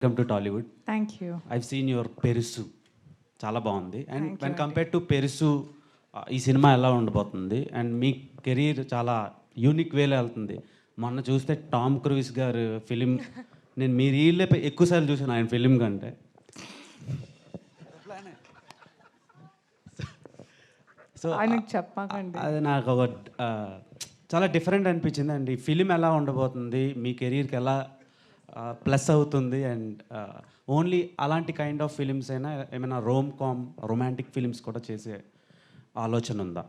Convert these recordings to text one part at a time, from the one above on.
Welcome to Tollywood. Thank you. I've seen your Perusu, చాలా బాగుంది. And Thank you వెన్ అండి. కంపేర్ టు పెరుసు ఈ సినిమా ఎలా ఉండబోతుంది? అండ్ మీ కెరీర్ చాలా యూనిక్ వేలో వెళ్తుంది. మొన్న చూస్తే టామ్ క్రూయిస్ గారు ఫిలిం, నేను మీ రీల్లే ఎక్కువసార్లు చూసాను ఆయన ఫిలిం కంటే. సో ఆయనకు చెప్పకండి. అది నాకు ఒక చాలా డిఫరెంట్ అనిపించింది. అండ్ ఈ ఫిలిం ఎలా ఉండబోతుంది, మీ కెరీర్కి ఎలా ప్లస్ అవుతుంది? అండ్ ఓన్లీ అలాంటి కైండ్ ఆఫ్ ఫిలిమ్స్ అయినా ఏమైనా రొమాంటిక్ ఫిలిమ్స్ కూడా చేసే ఆలోచన ఉందా?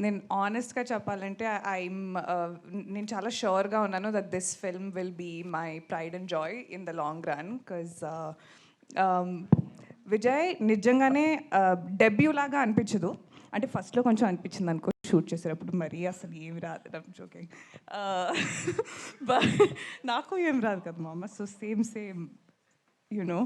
నేను ఆనెస్ట్గా చెప్పాలంటే నేను చాలా షూర్గా ఉన్నాను that this film will be my pride and joy in the long run. Because Vijay నిజంగానే డెబ్యూ లాగా అనిపించదు. అంటే ఫస్ట్లో కొంచెం అనిపించింది అనుకో షూట్ చేసేటప్పుడు, మరీ అసలు ఏమి రాదు జోకింగ్. బట్ నాకు ఏం రాదు కదా మా అమ్మ. సో సేమ్ యునో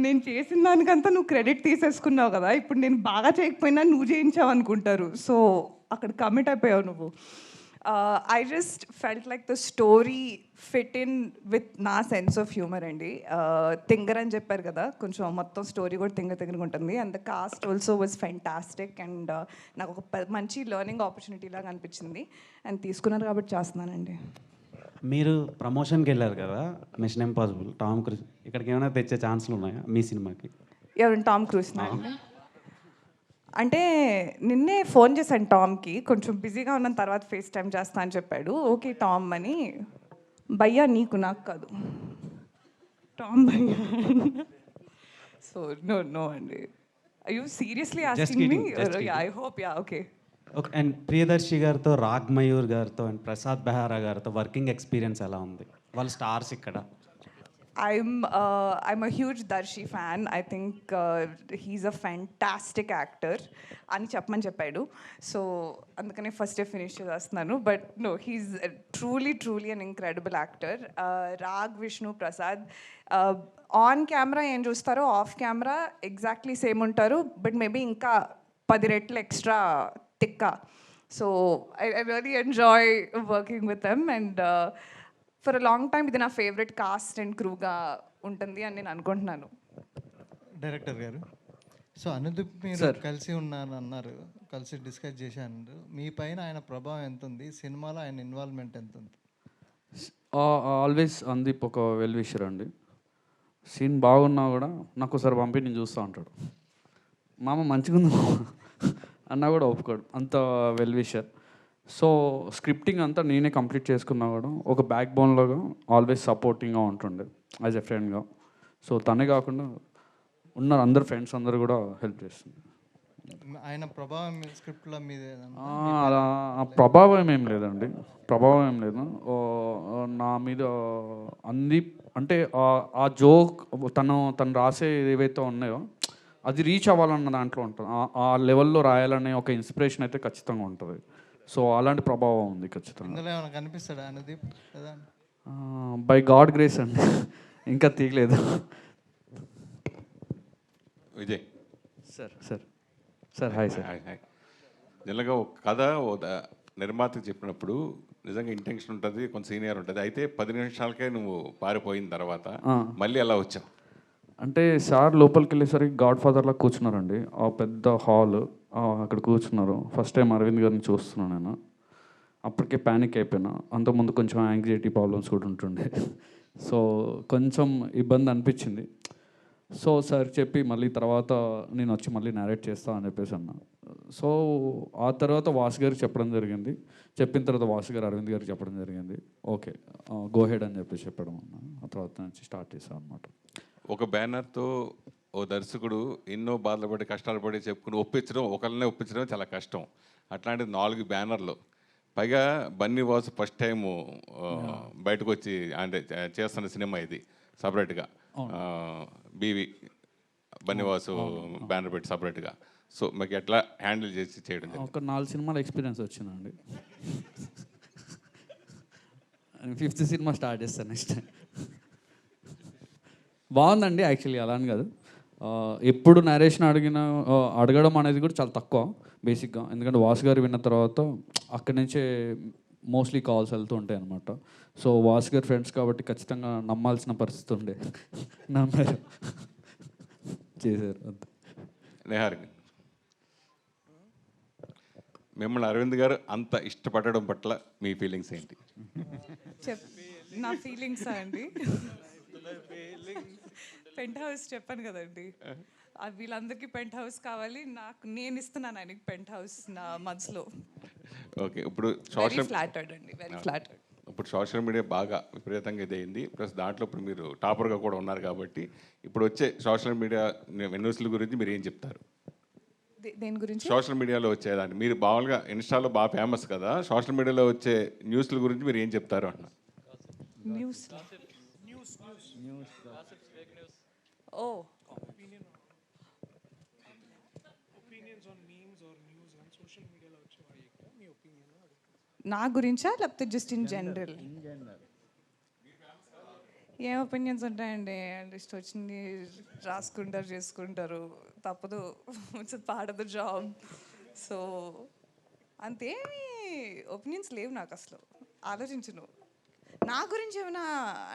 నేను చేసిన దానికంతా నువ్వు క్రెడిట్ తీసేసుకున్నావు కదా. ఇప్పుడు నేను బాగా చేయకపోయినా నువ్వు చేయించావు అనుకుంటారు. సో అక్కడ కమిట్ అయిపోయావు నువ్వు. I just felt like the story fit in with నా సెన్స్ ఆఫ్ హ్యూమర్ అండి. తింగర్ అని చెప్పారు కదా, కొంచెం మొత్తం స్టోరీ కూడా తింగరగా ఉంటుంది. And the cost also was fantastic. And నాకు ఒక మంచి లెర్నింగ్ ఆపర్చునిటీ లాగా అనిపించింది. అండ్ తీసుకున్నారు కాబట్టి చేస్తున్నానండి. మీరు ప్రమోషన్కి వెళ్ళారు కదా, మిషన్ ఇంపాసిబుల్ టామ్ క్రూజ్, ఇక్కడికి ఏమైనా తెచ్చే ఛాన్సులు ఉన్నాయా మీ సినిమాకి? ఎవరు? టామ్ క్రూజ్ అండి. అంటే నిన్నే ఫోన్ చేశాను టామ్కి, కొంచెం బిజీగా ఉన్న తర్వాత ఫేస్ టైం చేస్తా అని చెప్పాడు. ఓకే టామ్ అని. భయ్యా నీకు నాకు కాదు, టామ్ భయ్యా. సో నో అండి. I you seriously asking me? I hope yeah okay. Okay. And Priyadarshi గారితో, రాగ్ మయూర్ గారితో అండ్ ప్రసాద్ బెహారా గారితో వర్కింగ్ ఎక్స్పీరియన్స్ ఎలా ఉంది? వాళ్ళు స్టార్స్ ఇక్కడ. I'm a huge Darshi fan. I think he's a fantastic actor అని చెప్పమని చెప్పాడు. సో అందుకనే ఫస్ట్ డే ఫినిష్ చేస్తున్నాను. But no, he's truly an incredible actor. Rag, Vishnu, Prasad on camera ఏం చూస్తారో ఆఫ్ కెమెరా ఎగ్జాక్ట్లీ సేమ్ ఉంటారు. బట్ మేబీ ఇంకా 10 రెట్లు ఎక్స్ట్రా తిక్క. So I really enjoy working with them. And for a long time ఇది నా favourite cost and క్రూగా ఉంటుంది అని నేను అనుకుంటున్నాను. డైరెక్టర్ గారు, సో అనుదీప్ మీరు కలిసి ఉన్నాను అన్నారు, కలిసి డిస్కస్ చేశాను. మీ పైన ఆయన ప్రభావం ఎంత ఉంది, సినిమాలో ఆయన ఇన్వాల్వ్మెంట్ ఎంత ఉంది? ఆల్వేస్ అనుదీప్ ఒక వెల్ విషర్ అండి. సీన్ బాగున్నా కూడా నాకు ఒకసారి పంపి నేను చూస్తూ ఉంటాడు. మామ మంచిగా ఉంది అన్నా కూడా ఒప్పుకోడు, అంత వెల్ విషర్. సో స్క్రిప్టింగ్ అంతా నేనే కంప్లీట్ చేసుకున్నా కూడా ఒక బ్యాక్ బోన్లాగా ఆల్వేస్ సపోర్టింగ్గా ఉంటుండే యాజ్ ఎ ఫ్రెండ్గా. సో తనే కాకుండా ఉన్న అందరు ఫ్రెండ్స్ అందరూ కూడా హెల్ప్ చేస్తుంది. ఆయన ప్రభావం స్క్రిప్ట్లో మీద అలా ప్రభావం ఏం లేదండి, ప్రభావం ఏం లేదు నా మీద. అంది అంటే ఆ జోక్ తను రాసే ఏవైతే ఉన్నాయో అది రీచ్ అవ్వాలన్న దాంట్లో ఉంటుంది. ఆ లెవెల్లో రాయాలనే ఒక ఇన్స్పిరేషన్ అయితే ఖచ్చితంగా ఉంటుంది. సో అలాంటి ప్రభావం ఉంది ఖచ్చితంగా. కనిపిస్తాడా అనుదీప్? బై గాడ్ గ్రేస్ అండి, ఇంకా తీయలేదు. Vijay sir hi sir. Hi. నిజంగా ఒక కథ నిర్మాతకి చెప్పినప్పుడు నిజంగా ఇంటెన్షన్ ఉంటుంది, కొంత సీనియర్ ఉంటుంది. అయితే 10 నిమిషాలకే నువ్వు పారిపోయిన తర్వాత మళ్ళీ ఎలా వచ్చావు? అంటే సార్ లోపలికి వెళ్ళేసరికి గాడ్ ఫాదర్లా కూర్చున్నారండి. ఆ పెద్ద హాల్, అక్కడ కూర్చున్నారు. ఫస్ట్ టైం అరవింద్ గారిని చూస్తున్నాను నేను. అప్పటికే ప్యానిక్ అయిపోయినా. అంతకుముందు కొంచెం యాంగ్జైటీ ప్రాబ్లమ్స్ కూడా ఉంటుండే. సో కొంచెం ఇబ్బంది అనిపించింది. సో సార్ చెప్పి మళ్ళీ తర్వాత నేను వచ్చి మళ్ళీ నేరేట్ చేస్తా అని చెప్పేసి అన్నా. సో ఆ తర్వాత వాసు గారికి చెప్పడం జరిగింది. చెప్పిన తర్వాత వాసు గారు అరవింద్ గారికి చెప్పడం జరిగింది. ఓకే గో హెడ్ అని చెప్పేసి చెప్పడం అన్న. ఆ తర్వాత నుంచి స్టార్ట్ చేశాను అనమాట. ఒక బ్యానర్తో ఓ దర్శకుడు ఎన్నో బాధలు పడి కష్టాలు పడి చెప్పుకుని ఒకళ్ళనే ఒప్పించడం చాలా కష్టం. అట్లాంటిది 4 బ్యానర్లు, పైగా బన్నీ వాసు ఫస్ట్ టైము బయటకు వచ్చి అంటే చేస్తున్న సినిమా ఇది సపరేట్గా. బీవీ బన్నీ వాసు బ్యానర్ పెట్టి సపరేట్గా. సో మీకు ఎట్లా హ్యాండిల్ చేసి చేయడం? ఒక 4 సినిమాల ఎక్స్పీరియన్స్ వచ్చిందండి. 5th సినిమా స్టార్ట్ చేస్తాను నెక్స్ట్ టైం. బాగుందండి యాక్చువల్లీ, అలా అని కాదు. ఎప్పుడు నరేషన్ అడగడం అనేది కూడా చాలా తక్కువ బేసిక్గా. ఎందుకంటే వాసు గారు విన్న తర్వాత అక్కడి నుంచే మోస్ట్లీ కాల్స్ వెళ్తూ ఉంటాయి అనమాట. సో వాసు గారి ఫ్రెండ్స్ కాబట్టి ఖచ్చితంగా నమ్మాల్సిన పరిస్థితి ఉండే. నమ్మారు, చేశారు అంతే. నిహారిక, మిమ్మల్ని అరవింద్ గారు అంత ఇష్టపడడం పట్ల మీ ఫీలింగ్స్ ఏంటి? నా ఫీలింగ్స్ అండి, పెంట్ హౌస్ చెప్పాను కదండి, వీళ్ళందరికీ పెంట్ హౌస్ కావాలి, నేను ఇస్తున్నాను ఆయనకి పెంట్ హౌస్ నా మనసులో. ఓకే, ఇప్పుడు వెరీ ఫ్లాటర్డ్ అండి, వెరీ ఫ్లాటర్డ్. ఇప్పుడు సోషల్ మీడియా బాగా విపరీతంగా ఇదైంది, ప్లస్ దాంట్లో ఇప్పుడు మీరు టాపర్గా కూడా ఉన్నారు కాబట్టి ఇప్పుడు వచ్చే సోషల్ మీడియా న్యూస్ల గురించి మీరు ఏం చెప్తారు? దేని గురించి? సోషల్ మీడియాలో వచ్చేదాన్ని మీరు మామూలుగా ఇన్స్టాలో బాగా ఫేమస్ కదా, సోషల్ మీడియాలో వచ్చే న్యూస్ల గురించి మీరు ఏం చెప్తారు అన్న? న్యూస్ ఓ నా గురించా లేకపోతే జస్ట్ ఇన్ జనరల్? ఏం ఒపీనియన్స్ ఉంటాయండి, అంటే ఇష్టం వచ్చింది రాసుకుంటారు, చేసుకుంటారు, తప్పదు, it's part of the job. So అంతేమీ ఒపీనియన్స్ లేవు నాకు, అసలు ఆలోచించను. నా గురించి ఏమైనా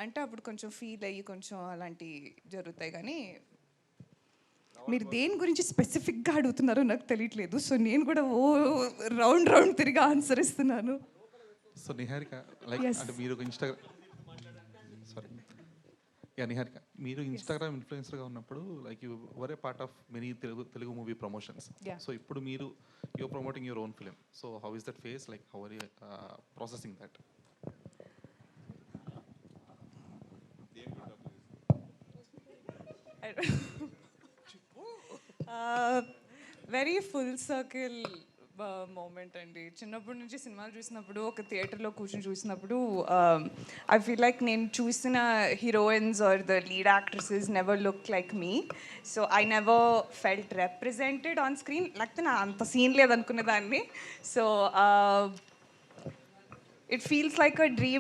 అంటే అప్పుడు కొంచెం ఫీల్ అయ్యి కొంచెం అలాంటివి జరుగుతాయి, కానీ మీరు దేని గురించి స్పెసిఫిక్గా అడుగుతున్నారో నాకు తెలియట్లేదు. సో నేను కూడా రౌండ్ తిరిగి ఆన్సర్ ఇస్తున్నాను. సో నిహారిక, లైక్ అంటే మీరు నిహారిక, మీరు ఇన్స్టాగ్రామ్ ఇన్ఫ్లుయెన్సర్గా ఉన్నప్పుడు like you were a part of many Telugu movie promotions. So ఇప్పుడు మీరు you're promoting your own film. So how is that phase, like how are you processing that? Very full circle moment అండి. చిన్నప్పటి నుంచి సినిమాలు చూసినప్పుడు, ఒక థియేటర్లో కూర్చొని చూసినప్పుడు ఐ ఫీల్ లైక్ నేను చూసిన heroines are the lead actresses never look like me. So I never felt represented on screen. లేకపోతే నా అంత సీన్ లేదనుకునే దాన్ని. So it feels like a dream.